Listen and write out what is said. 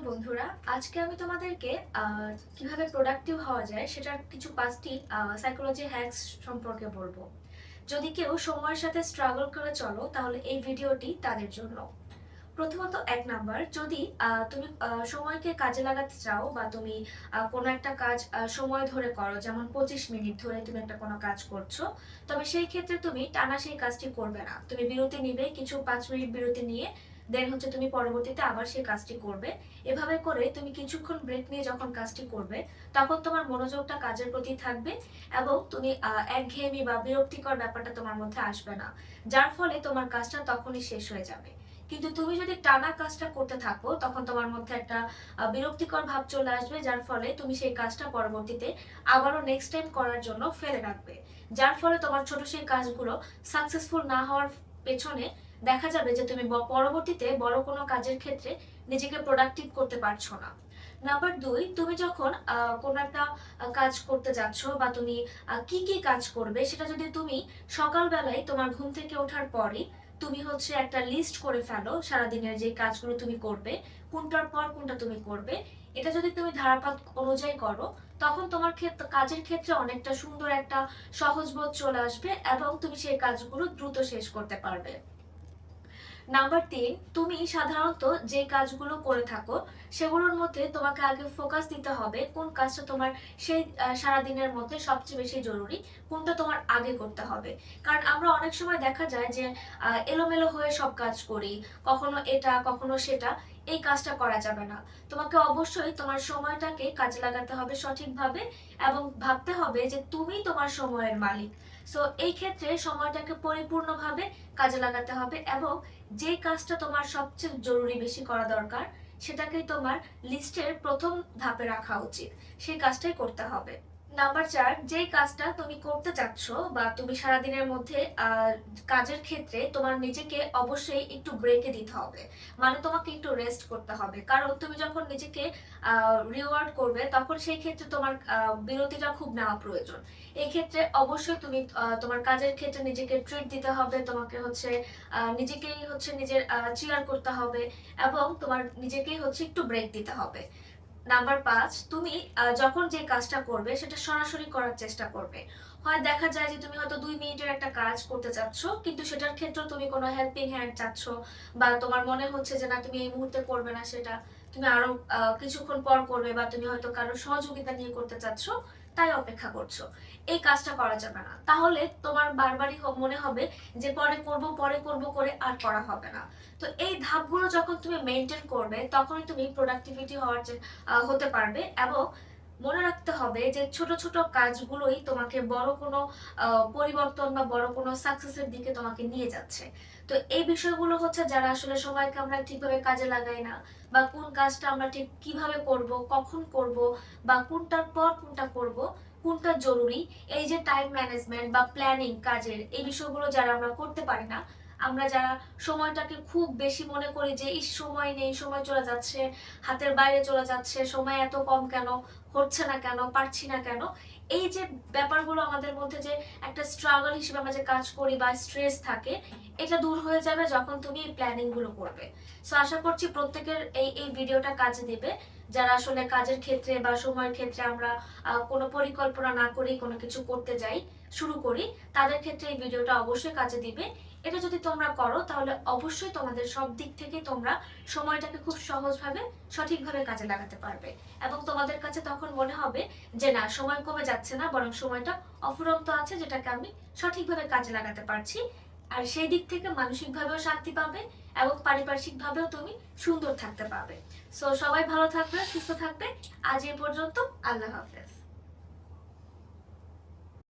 বন্ধুরা, আজকে আমি তোমাদেরকে কিভাবে প্রোডাক্টিভ হওয়া যায় সেটার কিছু ৫টি সাইকোলজি হ্যাকস সম্পর্কে বলবো। যদি কেউ সময়ের সাথে স্ট্রাগল করে চলো তাহলে এই ভিডিওটি তাদের জন্য। প্রথমত ১ নাম্বার, যদি তুমি সময়কে কাজে লাগাতে চাও বা তুমি কোনো একটা কাজ সময় ধরে করো, যেমন ২৫ মিনিট ধরে তুমি একটা কোনো কাজ করছো, তবে সেই ক্ষেত্রে তুমি টানা সেই কাজটি করবে না। তুমি বিরতি নিবে, কিছু ৫ মিনিট বিরতি নিয়ে দেন হচ্ছে তুমি পরবর্তীতে আবার সেই কাজটি করবে। এভাবে করে তুমি কিছুক্ষণ ব্রেক নিয়ে যখন কাজটি করবে, তখন তোমার মনোযোগটা কাজের প্রতি থাকবে এবং তুমি একঘেয়েমি বা বিরক্তিকর ব্যাপারটা তোমার মধ্যে আসবে না। যার ফলে তোমার কাজটা তখনই শেষ হয়ে যাবে। কিন্তু তুমি যদি টানা কাজটা করতে থাকো তখন তোমার মধ্যে একটা বিরক্তিকর ভাব চলে আসবে, যার ফলে তুমি সেই কাজটা পরবর্তীতে আবারও নেক্সট টাইম করার জন্য ফেলে রাখবে। যার ফলে তোমার ছোট সেই কাজগুলো সাকসেসফুল না হওয়ার পেছনে দেখা যাবে যে তুমি পরবর্তীতে বড় কোনো কাজের ক্ষেত্রে নিজেকে প্রোডাক্টিভ করতে পারছো না। নাম্বার ২, তুমি যখন কোনো একটা কাজ করতে যাচ্ছ বা তুমি কি কি কাজ করবে সেটা যদি তুমি সকালবেলায় তোমার ঘুম থেকে ওঠার পরই তুমি হচ্ছে একটা লিস্ট করে ফেলো, সারাদিনের যে কাজগুলো তুমি করবে, কোনটার পর কোনটা তুমি করবে, এটা যদি তুমি ধারাপাত অনুযায়ী করো, তখন তোমার কাজের ক্ষেত্রে অনেকটা সুন্দর একটা সহজবোধ চলে আসবে এবং তুমি সেই কাজগুলো দ্রুত শেষ করতে পারবে। নাম্বার ৩, তুমি সাধারণত যে কাজগুলো করে থাকো সেগুলোর মধ্যে তোমাকে আগে ফোকাস দিতে হবে কোন কাজটা তোমার সেই সারাদিনের মধ্যে সবচেয়ে বেশি জরুরি, কোনটা তোমার আগে করতে হবে। কারণ আমরা অনেক সময় দেখা যায় যে এলোমেলো হয়ে সব কাজ করি, কখনো এটা কখনো সেটা। এই কাজটা করা যাবে না। তোমাকে অবশ্যই তোমার সময়টাকে কাজে লাগাতে হবে সঠিকভাবে এবং ভাবতে হবে যে তুমি তোমার সময়ের মালিক। সো এই ক্ষেত্রে সময়টাকে পরিপূর্ণভাবে কাজে লাগাতে হবে এবং যে কাজটা তোমার সবচেয়ে জরুরি বেশি করা দরকার সেটাকেই তোমার লিস্টের প্রথম ধাপে রাখা উচিত। সেই কাজটাই করতে হবে। নাম্বার ৪, যেই কাজটা তুমি করতে চাচ্ছ বা তুমি সারাদিনের মধ্যে কাজের ক্ষেত্রে তোমার নিজেকে অবশ্যই একটু ব্রেকে দিতে হবে। মানে তোমাকে একটু রেস্ট করতে হবে। কারণ তুমি যখন নিজেকে রিওয়ার্ড করবে তখন সেই ক্ষেত্রে তোমার বিরতিটা খুব নেওয়া প্রয়োজন। এই ক্ষেত্রে অবশ্যই তুমি তোমার কাজের ক্ষেত্রে নিজেকে ট্রিট দিতে হবে, তোমাকে হচ্ছে নিজেকেই হচ্ছে নিজের চিয়ার করতে হবে এবং তোমার নিজেকেই হচ্ছে একটু ব্রেক দিতে হবে। নাম্বার ৫, তুমি যখন যে কাজটা করবে সেটা সরাসরি করার চেষ্টা করবে। হয় দেখা যায় যে তুমি হয়তো ২ মিনিটের একটা কাজ করতে চাচ্ছ, কিন্তু সেটার ক্ষেত্রেও তুমি কোনো হেল্পিং হ্যান্ড চাচ্ছ বা তোমার মনে হচ্ছে যে না তুমি এই মুহূর্তে করবে না সেটা, তুমি আরো কিছুক্ষণ পর করবে বা তুমি হয়তো কারোর সহযোগিতা নিয়ে করতে চাচ্ছ, তাই অপেক্ষা করছো। এই কাজটা করা যাবে না। তাহলে তোমার বারবারই মনে হবে যে পরে করব করে আর করা হবে না। তো এই ধাপগুলো যখন তুমি মেইনটেইন করবে তখনই তুমি প্রোডাক্টিভিটি হতে পারবে এবং মনে রাখতে হবে যে ছোট ছোট কাজগুলোই তোমাকে বড় কোনো পরিবর্তন বা বড় কোনো সাকসেসের দিকে তোমাকে নিয়ে যাচ্ছে। তো এই বিষয়গুলো হচ্ছে যারা আসলে সময়কে আমরা ঠিকভাবে কাজে লাগাই না বা কোন কাজটা আমরা ঠিক কিভাবে করব, কখন করব বা কোনটার পর কোনটা করব, কোনটা জরুরি, এই যে টাইম ম্যানেজমেন্ট বা প্ল্যানিং কাজের, এই বিষয়গুলো যারা আমরা করতে পারি না, আমরা যারা সময়টাকে খুব বেশি মনে করি যে এই সময় নেই, সময় চলে যাচ্ছে, হাতের বাইরে চলে যাচ্ছে, সময় এত কম কেন, হচ্ছে না কেন, পারছি না কেন, এই যে ব্যাপারগুলো আমাদের মধ্যে যে একটা স্ট্রাগল হিসেবে আমরা যে কাজ করি বা স্ট্রেস থাকে, এটা দূর হয়ে যাবে যখন তুমি এই প্ল্যানিং গুলো করবে। সো আশা করছি প্রত্যেকের এই এই ভিডিওটা কাজে দিবে। যারা আসলে কাজের ক্ষেত্রে বা সময়ের ক্ষেত্রে আমরা কোনো পরিকল্পনা না করেই কোনো কিছু করতে যাই, শুরু করি, তাদের ক্ষেত্রে এই ভিডিওটা অবশ্যই কাজে দিবে। এটা যদি তোমরা করো তাহলে অবশ্যই তোমাদের সব দিক থেকে তোমরা সময়টাকে খুব সহজভাবে সঠিকভাবে কাজে লাগাতে পারবে এবং তোমাদের কাছে তখন মনে হবে যে না, সময় কমে যাচ্ছে না, বরং সময়টা অফুরন্ত আছে যেটাকে আমি সঠিকভাবে কাজে লাগাতে পারছি। আর সেই দিক থেকে মানসিকভাবেও শান্তি পাবে এবং পারিপার্শ্বিকভাবেও তুমি সুন্দর থাকতে পারবে। সো সবাই ভালো থাকবে, সুস্থ থাকবে। আজ এই পর্যন্ত। আল্লাহ হাফেজ।